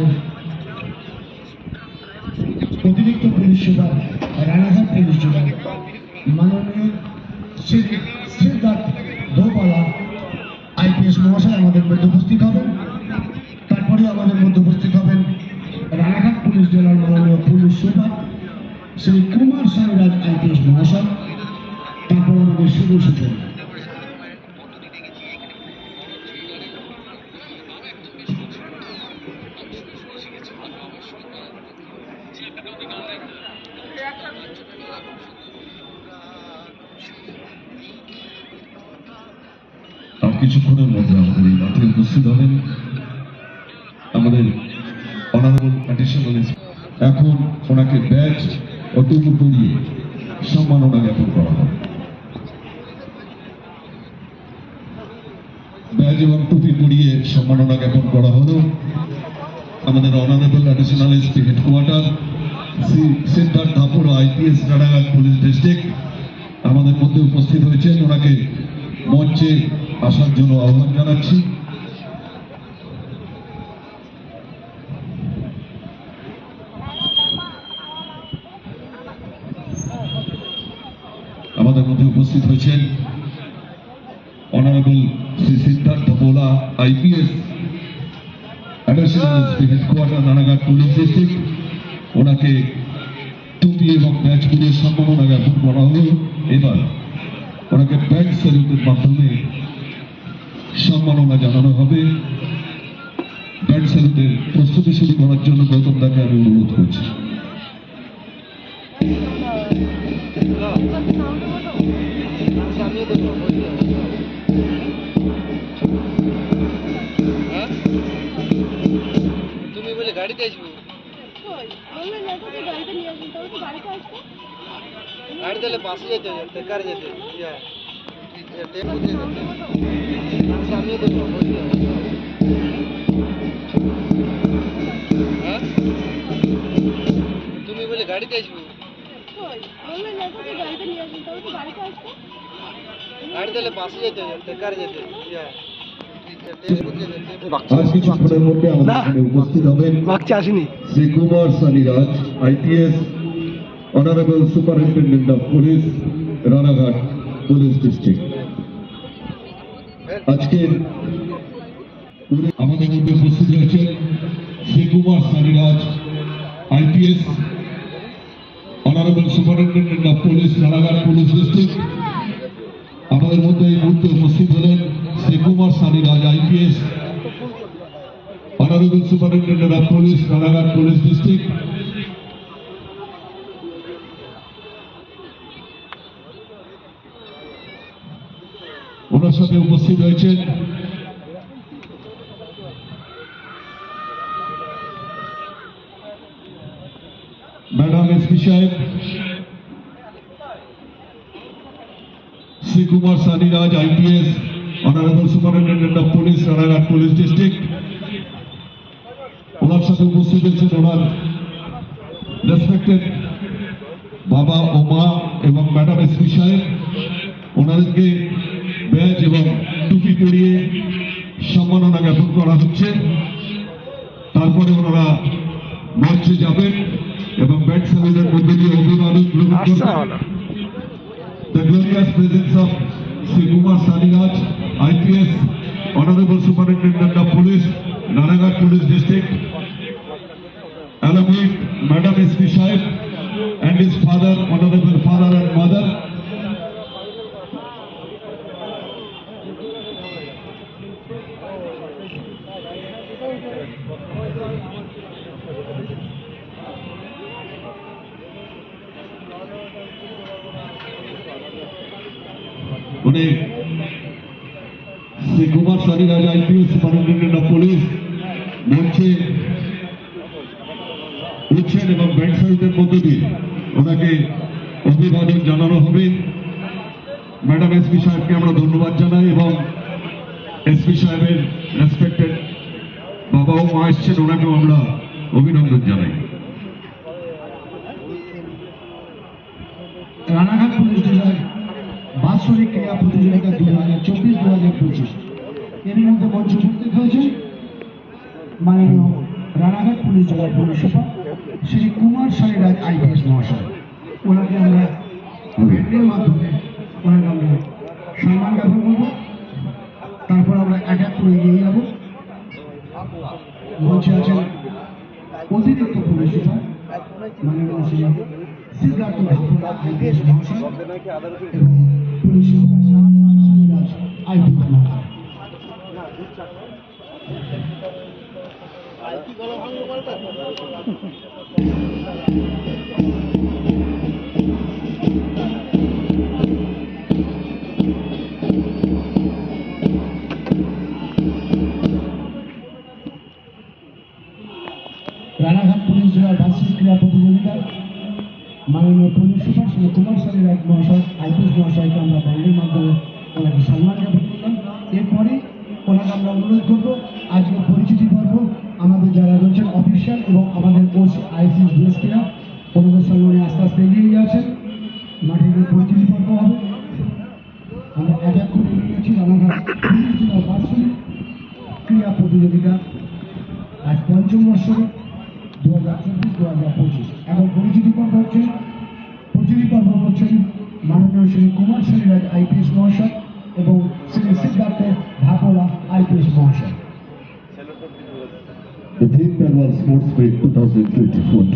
আমাদের অতিরিক্ত police super Ranaghat police super মাননীয় শ্রী সিদ্ধার্থ দোপালা আইপিএস মহাশয় আমাদের মধ্যে উপস্থিত হবেন। তারপরে আমাদের মধ্যে উপস্থিত হবেন রানাঘাট পুলিশ জেলার মাননীয় police super Shri Kumar Sunnyraj IPS মহাশয়। তারপর আমাদের শুভ সূচনা। আর কিছুক্ষণের মধ্যে আমাদের এই মাঠে উপস্থিত হবেন আমাদের অনারেবল অ্যাডিশনাল। এখন ওনাকে ব্যাজ ও টুপি পরিয়ে সম্মাননা জ্ঞাপন করা হবে। ব্যাজ এবং টুপি পরিয়ে সম্মাননা জ্ঞাপন করা হলো আমাদের honourable additional SP headquarter Shri Siddharth Dapura IPS Ranaghat police district আমাদের মধ্যে উপস্থিত হয়েছেন। ওনাকে মঞ্চে আসার জন্য আহ্বান জানাচ্ছি। আমাদের মধ্যে উপস্থিত হয়েছেন honourable Shri Siddharth Dapura IPS additional SP headquarter Ranaghat police district. ওনাকে টুপি এবং ব্যাজ পরিয়ে সম্মাননা জ্ঞাপন করা হলো। এবার ওনাকে ব্যাগ স্যালুটের মাধ্যমে সম্মাননা জানানো হবে। ব্যাগ স্যালুটের প্রস্তুতি শুরু করার জন্য গৌতম দাকে আমি অনুরোধ করছি। তুমি বলে গাড়িতে আসবো, গাড়ি তাহলে বাসে যেতে বেকার যেতে আমিও দেবো। হ্যাঁ তুমি বলে গাড়িতে আসবো, গাড়ি তাহলে বাসে যেতে বেকার যেতে আর কিছুক্ষণের মধ্যে আমাদের এখানে উপস্থিত হবেন Shri Kumar Sunnyraj IPS honourable superintendent of police Ranaghat police district. আজকে আমাদের মধ্যে উপস্থিত রয়েছেন Shri Kumar Sunnyraj IPS honourable superintendent of police Ranaghat police district. আমাদের মধ্যে এই মুহূর্তে উপস্থিত হলেন Shri Kumar Sunnyraj IPS honourable superintendent of police Ranaghat police district. ওনার সাথে উপস্থিত হয়েছেন ম্যাডাম এসপি সাহেব Shri Kumar Sunnyraj IPS honourable superintendent of police Ranaghat police district. ওনার সাথে উপস্থিত হয়েছেন ওনার রেসপেক্টেড বাবা ও মা এবং ম্যাডাম এসপি সাহেব। ওনাদেরকে ব্যাজ এবং টুপি পরিয়ে সম্মাননা জ্ঞাপন করা হচ্ছে। তারপরে ওনারা মঞ্চে যাবেন এবং ব্যাজ স্যালুটের মধ্যে দিয়ে অভিবাদন গ্রহণ করবেন। The glorious presence of Sri Kumar Saniraj, IPS, Honorable Superintendent of Police, Ranaghat Police District, along with Madam SP Saib and his father, Honorable father and mother. উনি Shri Kumar Sunnyraj IPS superintendent of police মঞ্চে উঠছেন এবং band স্যালুটের মধ্য দিয়ে ওনাকে অভিবাদন জানানো হবে। ম্যাডাম এসপি সাহেবকে আমরা ধন্যবাদ জানাই এবং এসপি সাহেবের রেসপেক্টেড বাবা ও মা এসছেন, ওনাকেও আমরা অভিনন্দন জানাই। রানাঘাট পুলিশ জেলার বাৎসরিক ক্রীড়া প্রতিযোগিতা 2024-2025 এর মধ্যে মঞ্চে উপস্থিত হয়েছে মাননীয় রানাঘাট পুলিশ জেলার police super Shri Kumar Sariraj IPS মহাশয়। ওনাকে আমরা ব্যান্ডের মাধ্যমে ওনাকে আমরা সম্মান জ্ঞাপন করবো। তারপর আমরা এক এক করে এগিয়ে যাব। মঞ্চে আছেন অতিরিক্ত পুলিশ সুপার মাননীয় শ্রী সিদ্ধার্থ ঠাকুর আইপিএস মহাশয় এবং পুলিশ সুপার সারিরাজ আইপিএস মহাশয়। রানাঘাট পুলিশ জেলার বার্ষিক ক্রীড়া প্রতিযোগিতা মাননীয় পুলিশ সুপার শ্রী কুমার সারিরাজ মহাশয় আইপিএস মহাশয়কে আমরা ব্যান্ডের মাধ্যমে ওনাকে সম্মান জ্ঞাপন করলাম। এরপরে ওনাকে আমরা অনুরোধ করবো আজকের পরিচিতি পর্ব আমাদের যারা রয়েছেন অফিসিয়াল এবং আমাদের ওসি আইসি ডিএসপিরা ওনাদের সঙ্গে আস্তে আস্তে এগিয়ে যাচ্ছেন। মাঠে গিয়ে পরিচিতি পর্ব হবে। আমরা এক এক করে এগিয়ে গেছি রানাঘাট পুলিশ জেলার বার্ষিক ক্রীড়া প্রতিযোগিতা আজ পঞ্চম বর্ষে 2024-2025। এখন পরিচিতি পর্ব হচ্ছে মাননীয় শ্রী কুমার সারিরাজ আইপিএস মহাশয় এবং শ্রী সিদ্ধার্থ ঢাকোলা আইপিএস মহাশয়। The theme annual Sports Meet 2024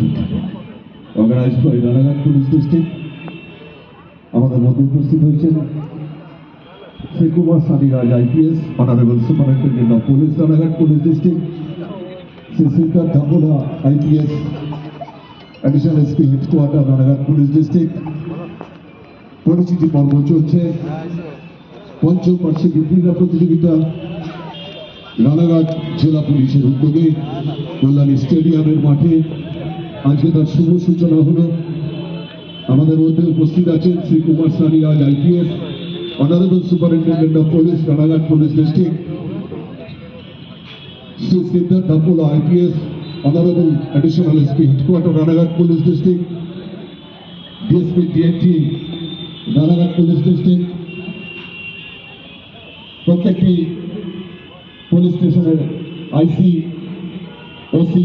organized by Ranaghat Police District. আমাদের মধ্যে উপস্থিত হয়েছেন Shri Kumar Sariraj IPS, honourable superintendent of police Ranaghat police district, Shri Siddharth Dhakola IPS, additional SP headquarter Ranaghat police district. পরিচিতি পর্ব চলছে। পঞ্চম বার্ষিক ক্রীড়া প্রতিযোগিতা রানাঘাট জেলা পুলিশের উদ্যোগে কল্যাণী স্টেডিয়ামের মাঠে আজকে তার শুভ সূচনা হলো। আমাদের মধ্যে উপস্থিত আছেন Shri Kumar Sariraj IPS, honourable superintendent of police Ranaghat police district, Shri Siddharth Dhakola IPS, honourable additional SP headquarter Ranaghat police district, DSP DNT Ranaghat police district. প্রত্যেকটি পুলিশ স্টেশনের আইসি ওসি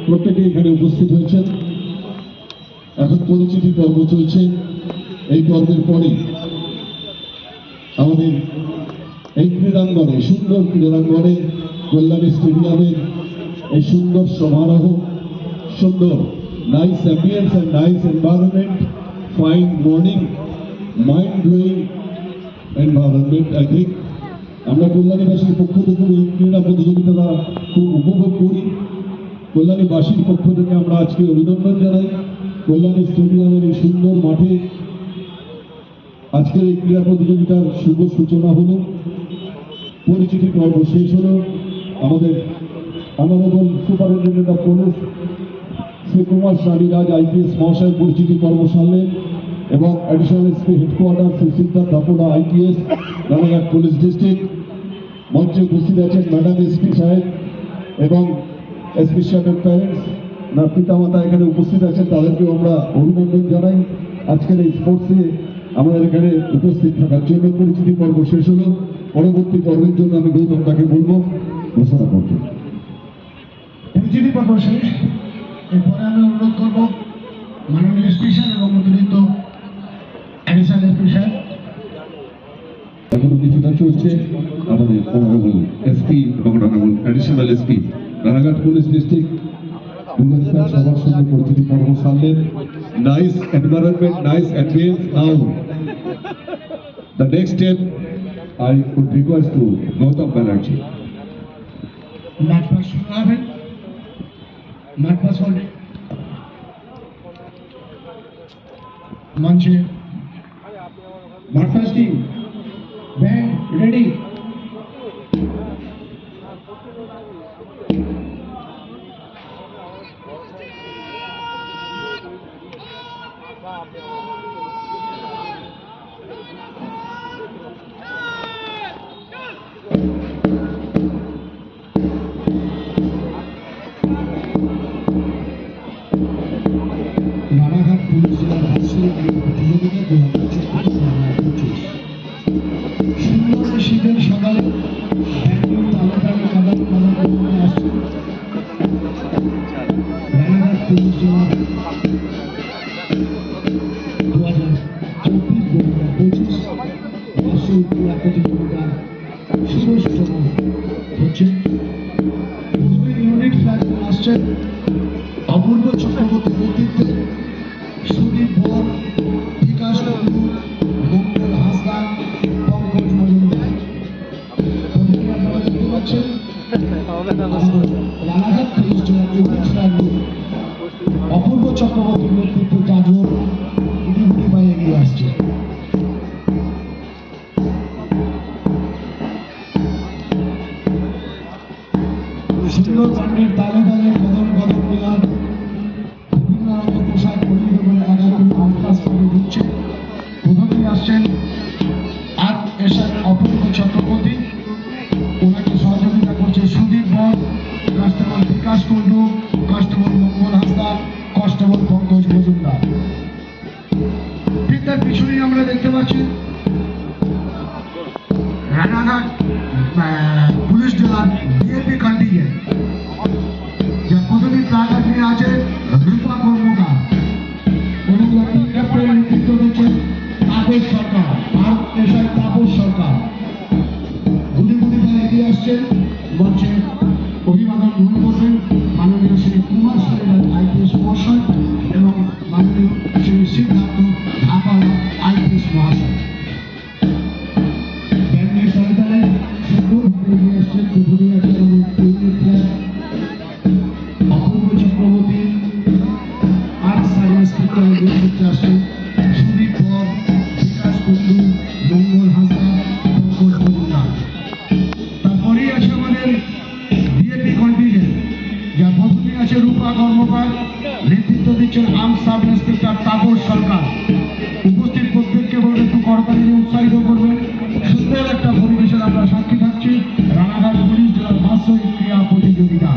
প্রত্যেকে এখানে উপস্থিত হয়েছেন। এখন পরিচিতি পর্ব চলছে। এই পর্বের পরে আমাদের এই ক্রীড়াঙ্গনে, সুন্দর ক্রীড়াঙ্গনে কল্যাণী স্টেডিয়ামের এই সুন্দর সমারোহ, সুন্দর nice ambience and nice environment, fine morning, mind blowing environment. I think আমরা কল্যাণীবাসীর পক্ষ থেকে এই ক্রীড়া প্রতিযোগিতাটা খুব উপভোগ করি। কল্যাণীবাসীর পক্ষ থেকে আমরা আজকে অভিনন্দন জানাই। কল্যাণী স্টেডিয়ামের এই সুন্দর মাঠে আজকের এই ক্রীড়া প্রতিযোগিতার শুভ সূচনা হলো। পরিচিতি পর্ব শেষ হলো। আমাদের honourable superintendent of police Shri Kumar Sariraj IPS মহাশয় পরিচিতি পর্ব সারলেন এবং additional SP headquarter Shri Siddharth Dhakola IPS Ranaghat police district. মঞ্চে উপস্থিত আছেন ম্যাডাম এসপি সাহেব এবং এসপি সাহেবের প্যারেন্টস, না পিতামাতা এখানে উপস্থিত আছেন, তাদেরকেও আমরা অভিনন্দন জানাই আজকের এই স্পোর্টসে আমাদের এখানে উপস্থিত থাকার জন্য। পরিচিতি পর্ব শেষ হলো। পরবর্তী পর্বের জন্য আমি গৌতম তাকে বলবো ঘোষণা করতে। পরিচিতি পর্ব শেষ। এরপরে আমি অনুরোধ করবো মাননীয় এসপি সাহেব এবং অতিরিক্ত অ্যাডিশনাল এসপি সাহেব। এখনো কিছুটা চলছে। আমাদের অনারেবল এসপি এবং honourable additional SP Ranaghat police district সবার সঙ্গে পরিচিতি পর্ব সারলেন। Nice environment, nice ambience. Now the next step I would request to Gautam Banerjee. March past শুরু হবে। ম্যাচ পাস হলে মঞ্চে march past team band ready. Ranaghat police জেলার বার্ষিক প্রতিযোগিতা রানাঘাট পুলিশ জেলার 2024-2025 বার্ষিক ক্রীড়া প্রতিযোগিতার শুভ সূচনা হচ্ছে। ইউনিট ফ্ল্যাগ আসছেন অপূর্ব চক্রবর্তীর নেতৃত্বে সুদীপ বর, বিকাশ কুন্ডু, মঙ্গল হাসদা, পঙ্কজ মজুমদার। প্রথমে আপনারা দেখতে পাচ্ছেন রানাঘাট পুলিশ জেলার ইউনিট ফ্ল্যাগ অপূর্ব চক্রবর্তীর নেতৃত্বে 4 জন গুটি গুটি পায়ে এগিয়ে আসছে। সুন্দরবনের তালে তালে কদম কদম মিলান বিভিন্ন রঙের পোশাক পরিহিত করে এগারোটি আন্তঃরাষ্ট্রীয় ঢুকছে। প্রথমেই আসছেন এসআই অপূর্ব চক্রবর্তী, ওনাকে সহযোগিতা করছে সুদীপ বর, কনস্টেবল বিকাশ কুন্ডু, কনস্টেবল মঙ্গল হাসদা, কনস্টেবল পঙ্কজ মজুমদার। ঠিক তার পিছনেই আমরা দেখতে পাচ্ছি রানাঘাট পুলিশ জেলার বিএপি কন্টিজেন্ট, যার প্রতিটি প্লাগার নিয়ে আছে রূপা কর্মকার এবং ক্যাপ্টেন নেতৃত্ব দিচ্ছেন তাপস সরকার আর এসআই তাপস সরকার। গুটি গুটি পায়ে এগিয়ে আসছেন মঞ্চে অভিবাদন গ্রহণ করবেন মাননীয় শ্রী কুমার সারিলাল আইপিএস মহাশয় এবং মাননীয় শ্রী সিদ্ধার্থ ঢাকাওয়ালা আইপিএস মহাশয়। ব্যান্ডের তালে তালে সুন্দরভাবে এগিয়ে আসছেন প্রথমে আছে আমাদের ইউনিট ফ্ল্যাগ অপূর্ব চক্রবর্তী, আর্ট সায়েন্স বিজ্ঞানের নেতৃত্বে আসছেন সুদীপ বর, বিকাশ কুন্ডু, মঙ্গল হাসদা, পঙ্কজ মজুমদার। তারপরেই আছে আমাদের বিএপি কন্টিজেন্ট, যার প্রথমে আছে রূপা কর্মকার, নেতৃত্ব দিচ্ছেন আর্ম সাব ইন্সপেক্টর তাপস সরকার। উপস্থিত প্রত্যেককে বলতে একটু করতালি দিয়ে উৎসাহিত করবেন। সুন্দর একটা পরিবেশের আমরা সাক্ষী থাকছি রানাঘাট পুলিশ জেলার বার্ষিক ক্রীড়া প্রতিযোগিতা।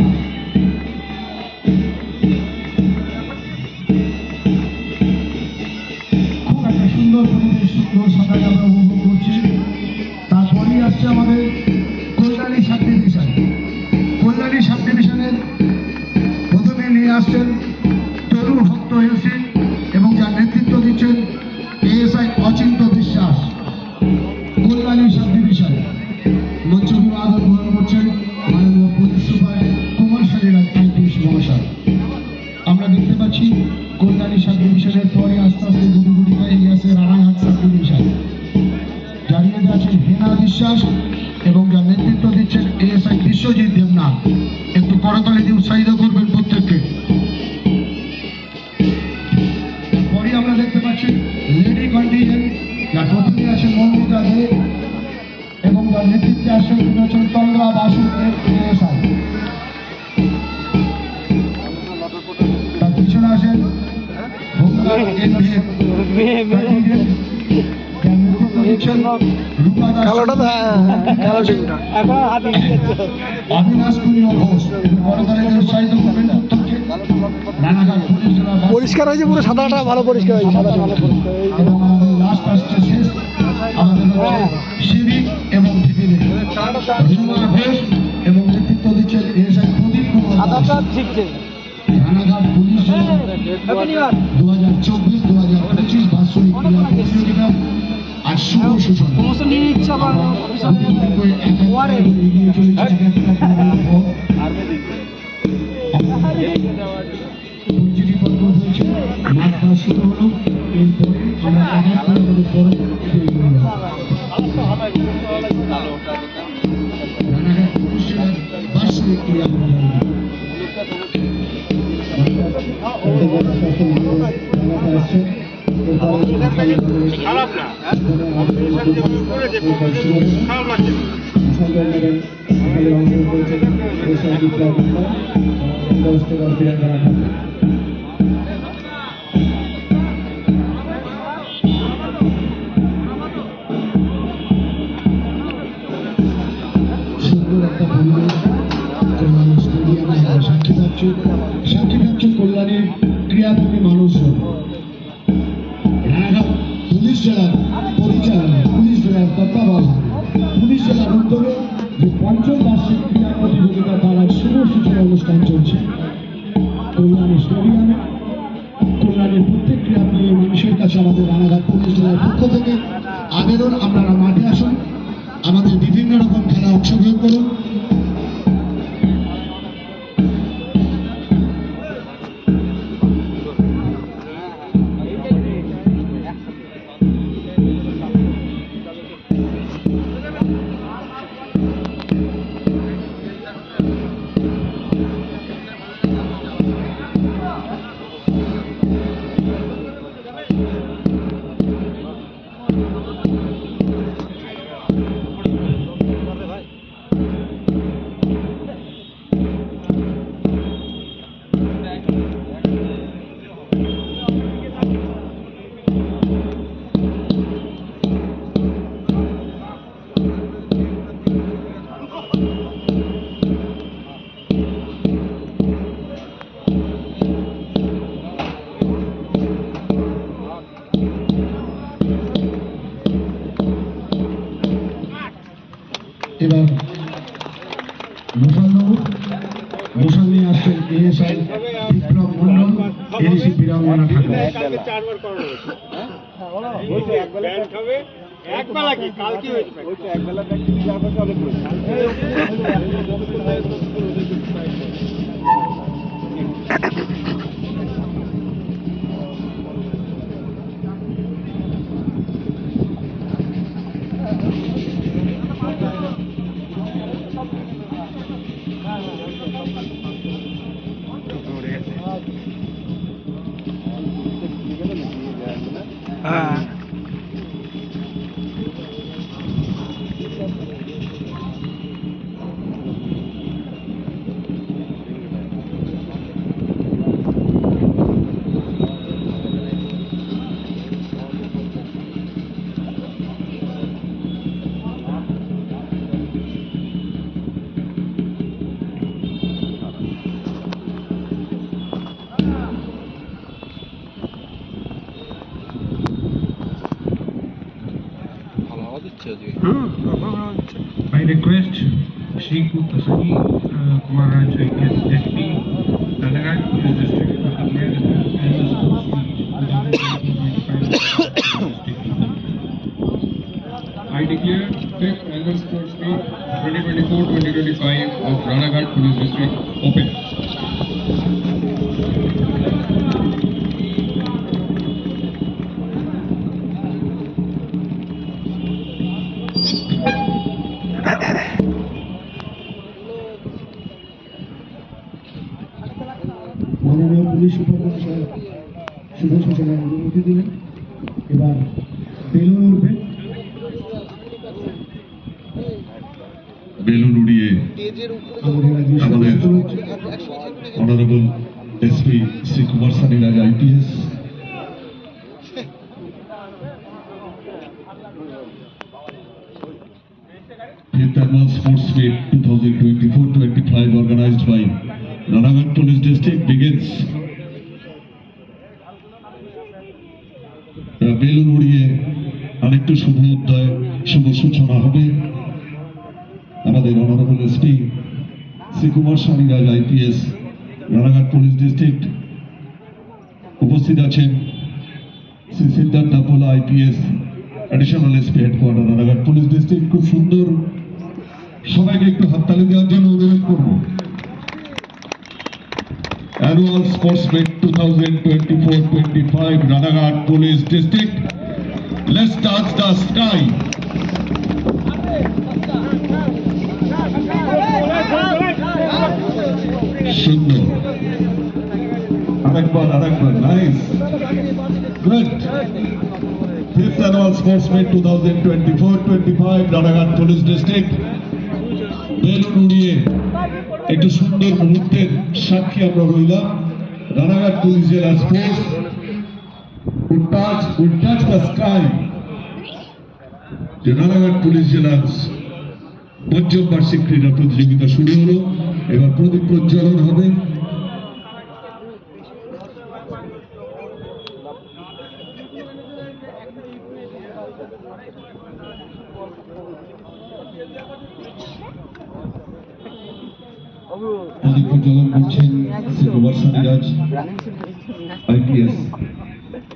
খুব একটা সুন্দর পরিবেশ, সুন্দর সাজাই আমরা উপভোগ করছি। তারপরেই আসছে আমাদের Kalyani sub division. Kalyani sub ডিভিশনের প্রথমে নিয়ে আসছেন তরু ভক্ত এলসি এবং যার নেতৃত্ব দিচ্ছেন এএসআই অচিন্ত বিশ্বাস। কল্যাণী সাব ডিভিশন মঞ্চ অভিবাদন গ্রহণ করছেন মাননীয় পুলিশ সুপার কুমার সারিলাল আইপিএস মহাশয়। আমরা দেখতে পাচ্ছি কল্যাণী সাব ডিভিশনের পরে আস্তে আস্তে গুটি গুটি পায়ে এগিয়ে আসে রানাঘাট সাব ডিভিশন। দাঁড়িয়ে আছেন হেনা বিশ্বাস এবং যার নেতৃত্ব দিচ্ছেন এএসআই বিশ্বজিৎ দেবনাথ। একটু করতালি দিয়ে উৎসাহিত করবেন প্রত্যেককে। পরে আমরা দেখতে পাচ্ছি লেডি কন্টিজেন্ট, যার প্রথমে আছে মন্দিতা দে এবং যার নেতৃত্বে আসেন হচ্ছেন তন্দ্রা বাসু এএসআই। তার পিছনে আসেন হোমগার্ড কন্টিজেন্ট, যার নেতৃত্ব দিচ্ছেন রূপা দাস, অবিনাশ কুমার ঘোষ। করতালি দিয়ে উৎসাহিত করবেন প্রত্যেককে। রানাঘাট পুলিশ জেলা পরিষ্কার হয়েছে, পুরো সাদাটা ভালো পরিষ্কার হয়েছে, সাদাটা ভালো পরিষ্কার হয়েছে। এবং আমাদের লাস্ট আসছে শেষ আমাদের সিভিক এবং ভিপিনে রুমা ঘোষ এবং নেতৃত্ব দিচ্ছেন এসআই প্রদীপ কুমার সাদাটা দাস। ঠিক আছে। রানাঘাট পুলিশ জেলা 2024-2025 বার্ষিক ক্রীড়া প্রতিযোগিতা আর শুভ সূচনা। সমস্ত নিয়ে ইচ্ছা বা এগিয়ে চলেছে পরিচিতি পত্র হয়েছে, মাঠ কাজ শুরু হলো। এরপরে আমরা আমাদের পরবর্তীতে এগিয়ে যাব। রানাঘাট পুলিশ জেলার বার্ষিক ক্রীড়া প্রতিযোগিতা। সুন্দর একটা পরিবেশ কল্যাণী স্টেডিয়ামে আমরা সাক্ষী থাকছি কল্যাণীর ক্রীড়াপ্রেমী মানুষজন। রানাঘাট পুলিশ জেলার পরিচালনা, পুলিশ জেলার তত্ত্বাবধানে, পুলিশ জেলার উদ্যোগে যে পঞ্চম বার্ষিক ক্রীড়া প্রতিযোগিতা তার শুভ সূচনা অনুষ্ঠান চলছে। প্রত্যাশা আমাদের রানাঘাট পুলিশ জেলার পক্ষ থেকে আবেদন, আপনারা মাঠে আসুন, আমাদের বিভিন্ন রকম খেলা অংশগ্রহণ করুন। এবার মশাল নিয়ে আসছেন ASI Biplab Mondal, ADC Birangana Thakur. I request Shri Kumar Raj, IPS SP, Ranaghat Police District, to declare the annual sports meet 2024-2025. I declare 5th annual sports meet 2024-2025 of Ranaghat Police District open. মাননীয় পুলিশ সুপার মহাশয় শুভ সূচনার অনুমতি দিলেন। এবার balloon উঠবে। Balloon উড়িয়ে স্টেজের উপরে আমাদের রাজ্যের আমাদের সদস্য honourable SP Shri Kumar Sunny Raj IPS, Fifth Annual Sports Meet 2024-25 organized by Ranaghat Police District begins. বেলুন উড়িয়ে আরেকটু শুভ উদয়, শুভ সূচনা হবে। আমাদের honourable SP Shri Kumar Sunny Raj IPS, Ranaghat police district, উপস্থিত আছেন Shri Siddharth Dapola IPS, additional SP headquarter Ranaghat police district. খুব সুন্দর, সবাইকে একটু হাততালি দেওয়ার জন্য অনুরোধ করব। Annual sports meet 2024-25 Ranaghat police district. Let's touch the sky. সুন্দর, আরেকবার nice, good. Fifth Annual Sports Meet 2024-25 Ranaghat police district. বেলুন উড়িয়ে একটু সুন্দর মুহূর্তের সাক্ষী আমরা রইলাম। রানাঘাট পুলিশ জেলা sports will touch the sky. যে রানাঘাট পুলিশ জেলার পঞ্চম বার্ষিক ক্রীড়া প্রতিযোগিতা শুরু হলো, এবার প্রদীপ প্রজ্বলন হবে। প্রদীপ প্রজ্বলন করছেন Shri Kumar Sunny Raj IPS.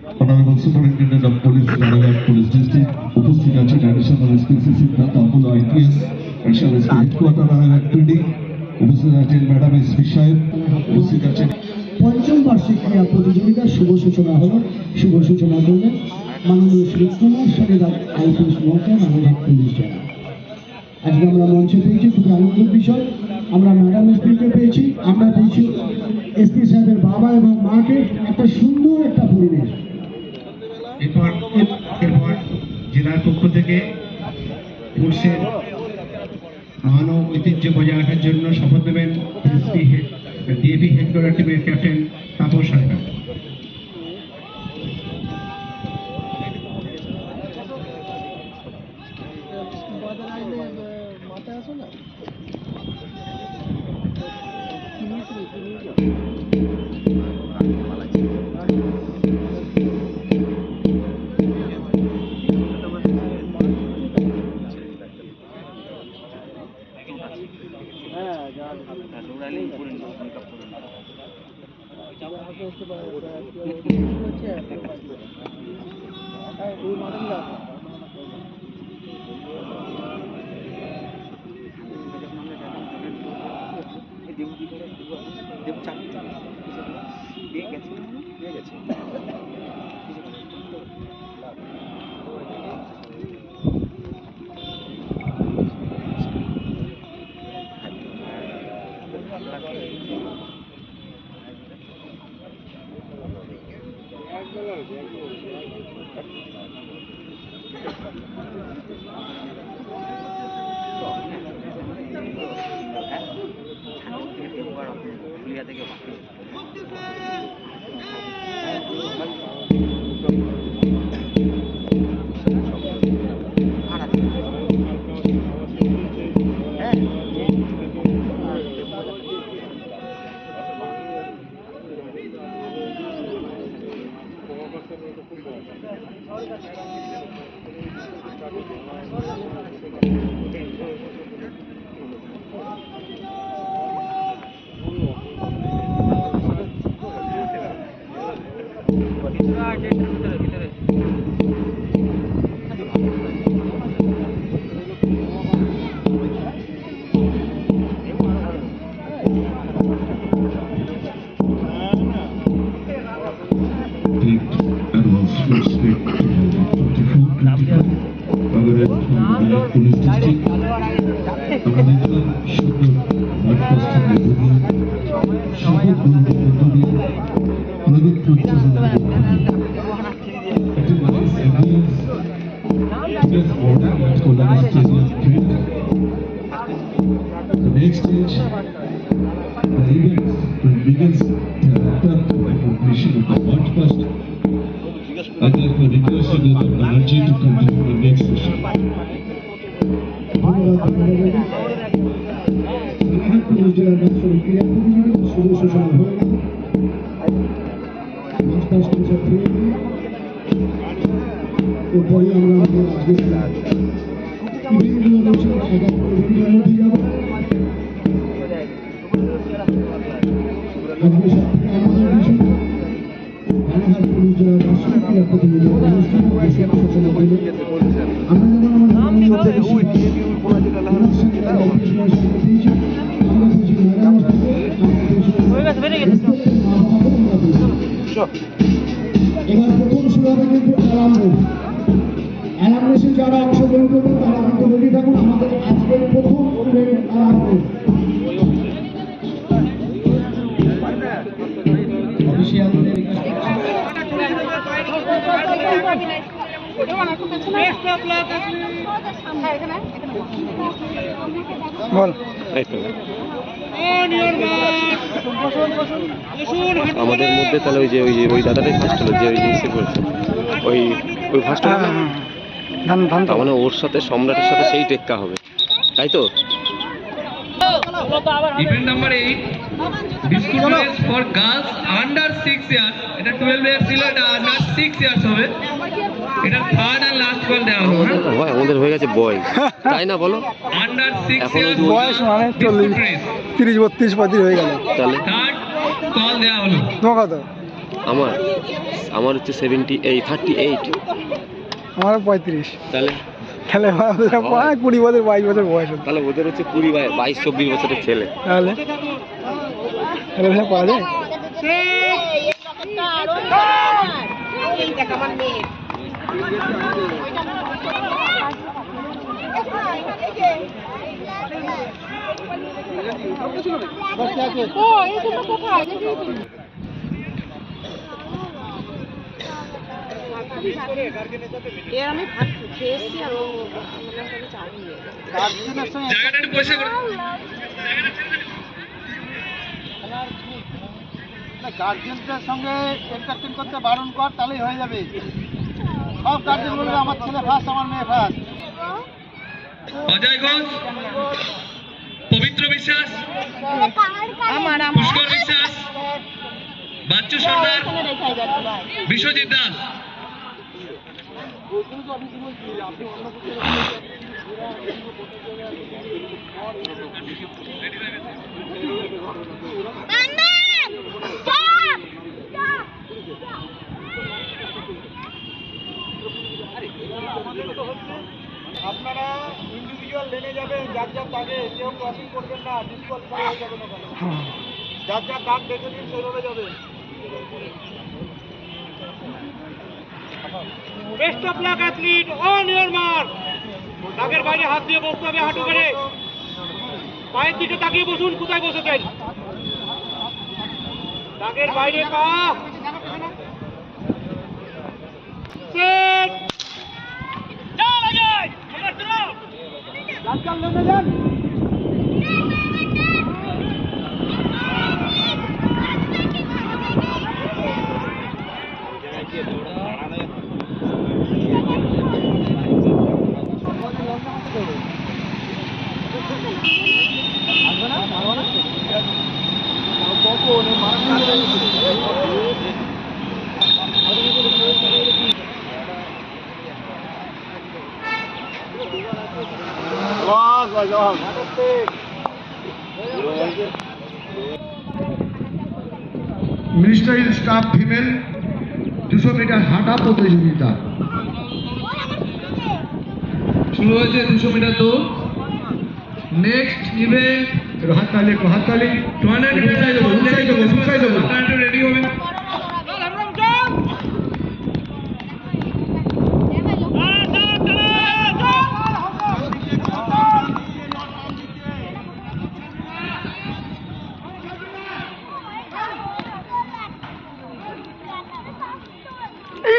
Honorable Superintendent of Police, Ranaghat Police District, উপস্থিত আছেন Additional SPC Siddharth আপুলো IPS, Additional SP Headquarter Ranaghat PD, উপস্থিত আছেন ম্যাডাম এসপি সাহেব, উপস্থিত আছেন পঞ্চম বার্ষিক ক্রীড়া প্রতিযোগিতার শুভ সূচনা হলো। শুভ সূচনা করলেন মাননীয় শ্রী কুমার সাগেদা আইপিএস মহোদয়, রানাঘাট পুলিশ জেলা। আজকে আমরা মঞ্চে পেয়েছি, খুবই আনন্দের বিষয়। আমরা ম্যাডাম এসপিকে পেয়েছি, আমরা পেয়েছি এসপি সাহেবের বাবা এবং মাকে। একটা সুন্দর একটা পরিবেশ। এরপর জেলার পক্ষ থেকে কোর্সের মান ও ঐতিহ্য বজায় রাখার জন্য শপথ নেবেন ডিএপি হেডকোয়ার্টার টিমের ক্যাপ্টেন তাপস সরকার। পুলিশ ডিস্ট্রিক্ট আমরা দেখলাম সুন্দর আটপাশটা বেঁধে শপথ গ্রহণ মধ্য দিয়ে প্রদীপ প্রজ্বলনের একটি nice ambience today's modern and Kolkata Stadium field. The next stage, the event will begin after the completion of the march past. I therefore request you with the energy to continue the next session. Ranaghat police জেলার বাৎসরিক ক্রীড়া প্রতিযোগিতার শুভ সূচনা হয়ে গেল। এরপরে আমরা আমাদের আজকের ইভেন্টগুলো রয়েছে, একাত্তর ইভেন্টের মধ্যে যাব। আজকে সব থেকে আমাদের বিষয় রানাঘাট পুলিশ জেলার বাৎসরিক ক্রীড়া প্রতিযোগিতার অনুষ্ঠানে শুভ সূচনা হয়ে গেল। আমরা যেমন আমাদের আমরা পেয়েছি আমরা পেয়েছি ম্যাডাম, এবার প্রথম শুরু হবে কিন্তু অ্যালার্ম রেসে যারা অংশগ্রহণ করবেন তারা কিন্তু রেডি থাকুন। আমাদের আজকের প্রথম অ্যালার্ম রেস বল। আমাদের মধ্যে তাহলে ওই দাদাটাই ফার্স্ট হলো, যে ওই ইসে করেছে, ওই ফার্স্ট হলো। তার মানে ওর সাথে সম্রাটের সাথে সেই টেক্কা হবে, তাই তো? Event number 8 biscuit race for girls under 6 years. এটা 12 ইয়ার্স ছিল, এটা আন্ডার 6 ইয়ার্স হবে। এটা থার্ড এন্ড লাস্ট কল দেওয়া হলো। ভাই আমাদের হয়ে গেছে বয়, তাই না বলো? আন্ডার 6 এখন ইয়ার্স বয়স মানে 40, 30, 32, 35 হয়ে গেল। তাহলে থার্ড কল দেওয়া হলো। তোমার কত? আমার আমার হচ্ছে 38 আমার 35। তাহলে তাহলে 20 বছর 22 বছর বয়স হচ্ছে। তাহলে ওদের হচ্ছে 22-24 বছরের ছেলে। তাহলে পাওয়া যায়। জায়গাটা একটু পরিষ্কার করে গার্জেনদের সঙ্গে এন্টারটেইন করতে বারণ কর, তাহলেই হয়ে যাবে। সব গার্জেন বলবে আমার ছেলে ফার্স্ট, আমার মেয়ে ফার্স্ট। অজয় ঘোষ, পবিত্র বিশ্বাস, পুষ্কর বিশ্বাস, বাচ্চু সর্দার, বিশ্বজিৎ দাস। আপনারা ইন্ডিভিজুয়াল লেনে যাবেন, যার যার দাগে কেউ ক্রসিং করবেন না, ডিসকোয়ালিফাই হয়ে যাবেন ওখানে। যার যার দাগ দেখে দিন, সেইভাবে যাবেন। Best of luck athlete, on your mark. দাগের বাইরে হাত দিয়ে বসতে হবে, হাঁটু করে পায়ের দিকে তাকিয়ে বসুন। কোথায় বসেছেন? দাগের বাইরে পা। সেট। যার লেনে যান। মিনিস্ট্রি স্টাফ ফিমেল 200 মিটার হাঁটা প্রতিযোগিতা। শুরু হয়েছে 200 মিটার দৌড়। নেক্সট ইভেন্ট হাততালি, একটু হাততালি। 200 মিটার রেডি হবে।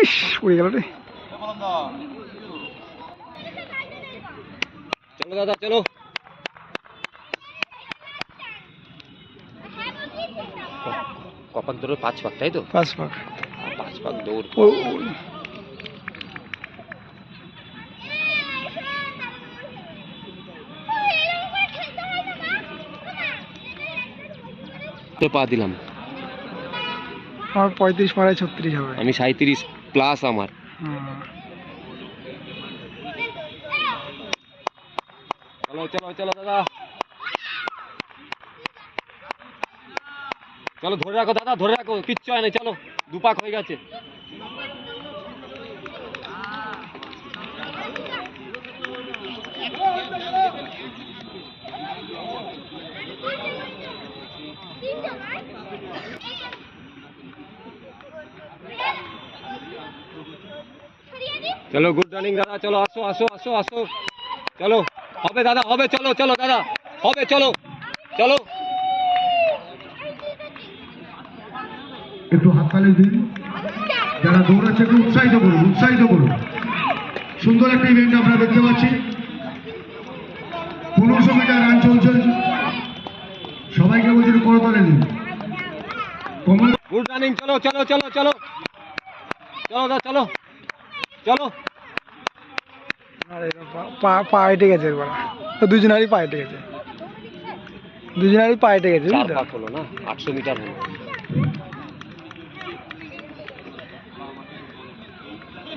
ইস পড়ে গেল রে। চলো দাদা চলো। কপাক দৌড় 5 পাক, তাই তো? 5 পাক। 5 পাক দৌড়। তো পা দিলাম। আমার 35 মারায় 36 হবে। আমি 37 প্লাস আমার। চলো চলো চলো দাদা, চলো ধরে রাখো দাদা, ধরে রাখো, কিচ্ছু হয় না। চলো 2 পাক হয়ে গেছে। चलो गुड रनिंग दादा, चलो आसो आसो आसो आसो, चलो হবে দাদা হবে, চলো চলো দাদা হবে, চলো চলো। একটু হাততালি দিন, যারা দৌড়াচ্ছে একটু উৎসাহিত করুন, উৎসাহিত করুন। সুন্দর একটা ইভেন্ট আমরা দেখতে পাচ্ছি। 1500 মিটার রান চলছে। সবাইকে বলছি করতালি দিন। গুড রানিং, চলো চলো চলো চলো চলো দাদা চলো চলো। পা হেঁটে গেছে একবার, দুজনেরই পা হেঁটে গেছে, দুজনেরই পা হেঁটে গেছে। 4 পাক হলো না, 800 মিটার হলো।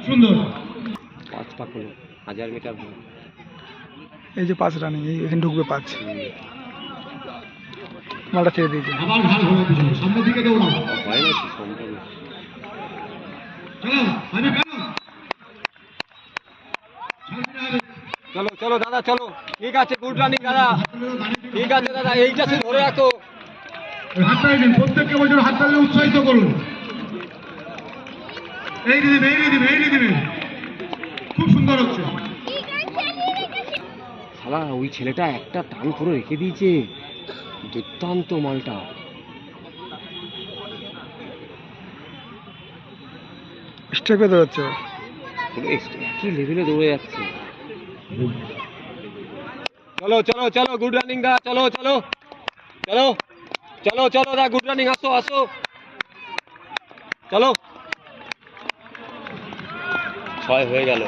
সুন্দর 5 পাক হলো, 1000 মিটার হলো। এই যে 5 রানিং, এখানে ঢুকবে 5। মালটা ছেড়ে দিয়েছে। আবার ঢাল ঘোরা পিছনে, সামনের দিকে দৌড়াও। হয় না, সম্ভব না। চলো চলো দাদা চলো, ঠিক আছে, গুড রানিং দাদা, ঠিক আছে দাদা, এইটা শুধু ধরে রাখো। হাত তালি দিন, প্রত্যেককে বছর হাত তালি উৎসাহিত করুন। এই দিবে, এই দিবে, এই দিবে, খুব সুন্দর হচ্ছে। শালা ওই ছেলেটা একটা টান করে রেখে দিয়েছে, দুর্দান্ত মালটা। স্টেপে দৌড়াচ্ছে ও। পুরো একই লেভেলে দৌড়ে যাচ্ছে। চলো চলো চলো, গুড রানিং দা, চলো চলো চলো চলো চলো দা, গুড রানিং, আসো আসো, চলো। 6 হয়ে গেল।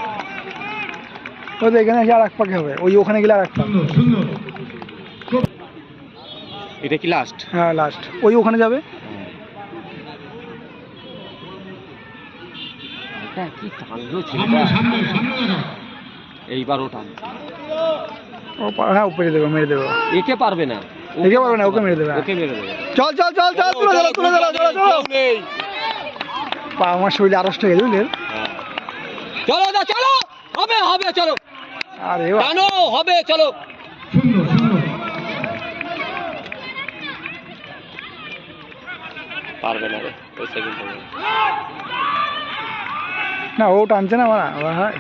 ও তো এখানে এসে আর এক পাকে হবে, ওই ওখানে গেলে আর এক পাক। সুন্দর সুন্দর। এটা কি লাস্ট? হ্যাঁ লাস্ট, ওই ওখানে যাবে। এটা কি টানলো সামনে ছেলেটা, সামনে সামনে দেখা। এইবারও টান। হ্যাঁ উপরে দেবে, মেরে দেবে। একে পারবে না, একে পারবে না, ওকে মেরে দেবে। ওকে মেরে দেবে। চল চল চল চল, তুলে চলো তুলে চলো চলো চলো। কেউ নেই। পা আমার শরীরে আড়ষ্ট হয়ে গেছে বুঝলেন। হ্যাঁ। চলো দা চলো, হবে হবে, চলো আরে টানো, হবে, চলো। সুন্দর সুন্দর। পারবে না রে, ওই সেকেন্ড হবে। না, ও টানছে না আমার, হয়